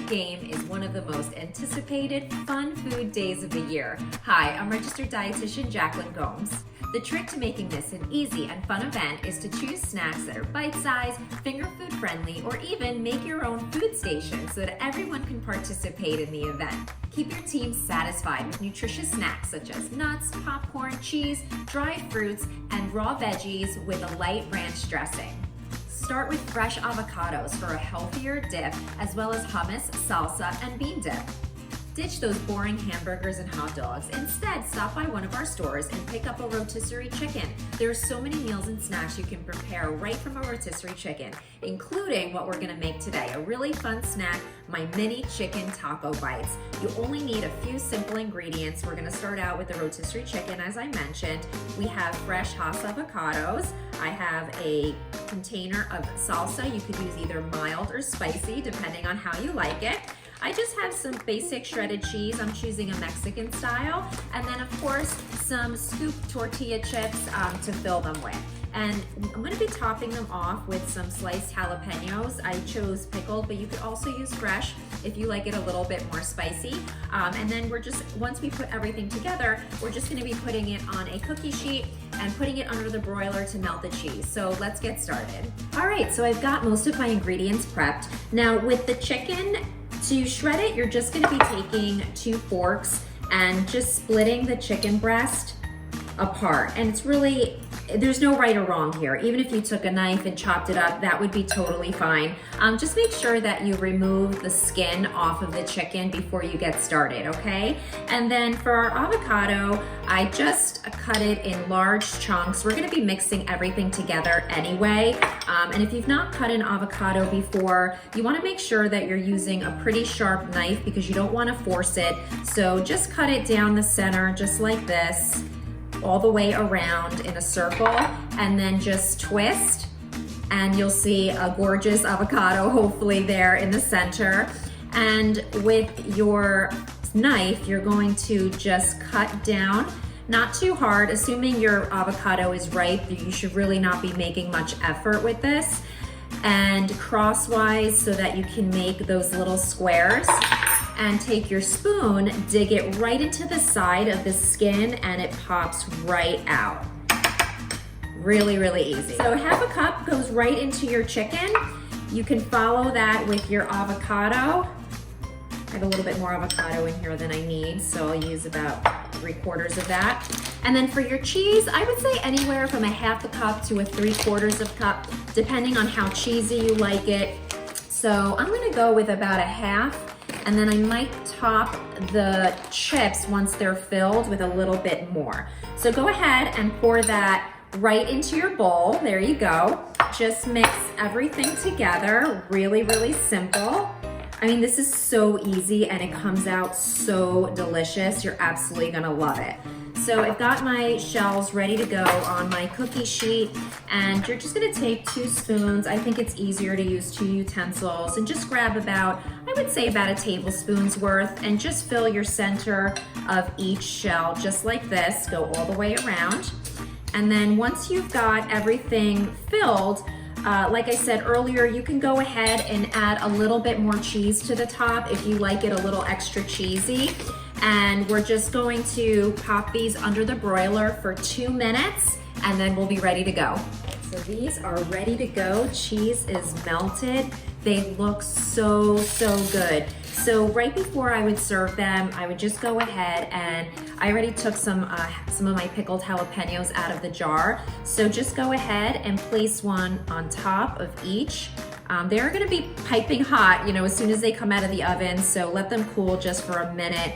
big game is one of the most anticipated fun food days of the year. Hi, I'm registered dietitian Jacqueline Gomes. The trick to making this an easy and fun event is to choose snacks that are bite-sized, finger food friendly, or even make your own food station so that everyone can participate in the event. Keep your team satisfied with nutritious snacks such as nuts, popcorn, cheese, dried fruits, and raw veggies with a light ranch dressing. Start with fresh avocados for a healthier dip, as well as hummus, salsa, and bean dip. Ditch those boring hamburgers and hot dogs. Instead, stop by one of our stores and pick up a rotisserie chicken. There are so many meals and snacks you can prepare right from a rotisserie chicken, including what we're gonna make today, a really fun snack, my mini chicken taco bites. You only need a few simple ingredients. We're gonna start out with the rotisserie chicken, as I mentioned. We have fresh Hass avocados. I have a container of salsa. You could use either mild or spicy, depending on how you like it. I just have some basic shredded cheese. I'm choosing a Mexican style. And then of course, some scooped tortilla chips to fill them with. And I'm gonna be topping them off with some sliced jalapeños. I chose pickled, but you could also use fresh if you like it a little bit more spicy. And then once we put everything together, we're just gonna be putting it on a cookie sheet and putting it under the broiler to melt the cheese. So let's get started. All right, so I've got most of my ingredients prepped. Now with the chicken, to shred it, you're just gonna be taking 2 forks and just splitting the chicken breast apart. And it's really, there's no right or wrong here. Even if you took a knife and chopped it up, that would be totally fine. Just make sure that you remove the skin off of the chicken before you get started, okay? And then for our avocado, I just cut it in large chunks. We're gonna be mixing everything together anyway. And if you've not cut an avocado before, you wanna make sure that you're using a pretty sharp knife because you don't wanna force it. So just cut it down the center, just like this, all the way around in a circle, and then just twist, and you'll see a gorgeous avocado hopefully there in the center. And with your knife, you're going to just cut down, not too hard. Assuming your avocado is ripe, you should really not be making much effort with this. And crosswise so that you can make those little squares. And take your spoon, dig it right into the side of the skin, and it pops right out. Really, really easy. So half a cup goes right into your chicken. You can follow that with your avocado. I have a little bit more avocado in here than I need, so I'll use about 3/4 of that. And then for your cheese, I would say anywhere from a half a cup to a 3/4 of a cup, depending on how cheesy you like it. So I'm gonna go with about a half. And then I might top the chips once they're filled with a little bit more. So go ahead and pour that right into your bowl. There you go. Just mix everything together. Really, really simple. I mean, this is so easy and it comes out so delicious. You're absolutely gonna love it. So I've got my shells ready to go on my cookie sheet, and you're just gonna take 2 spoons. I think it's easier to use 2 utensils, and just grab about, I would say about a tablespoon's worth, and just fill your center of each shell just like this. Go all the way around. And then once you've got everything filled, like I said earlier, you can go ahead and add a little bit more cheese to the top if you like it a little extra cheesy. And we're just going to pop these under the broiler for 2 minutes, and then we'll be ready to go. So these are ready to go. Cheese is melted. They look so, so good. So right before I would serve them, I would just go ahead, and I already took some of my pickled jalapeños out of the jar. So just go ahead and place one on top of each. They're gonna be piping hot, as soon as they come out of the oven, so let them cool just for a minute,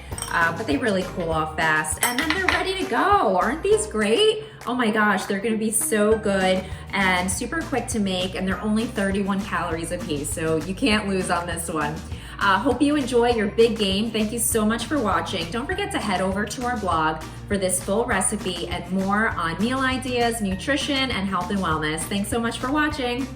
but they really cool off fast. And then they're ready to go. Aren't these great? Oh my gosh, they're gonna be so good and super quick to make, and they're only 31 calories a piece, so you can't lose on this one. Hope you enjoy your big game. Thank you so much for watching. Don't forget to head over to our blog for this full recipe and more on meal ideas, nutrition, and health and wellness. Thanks so much for watching.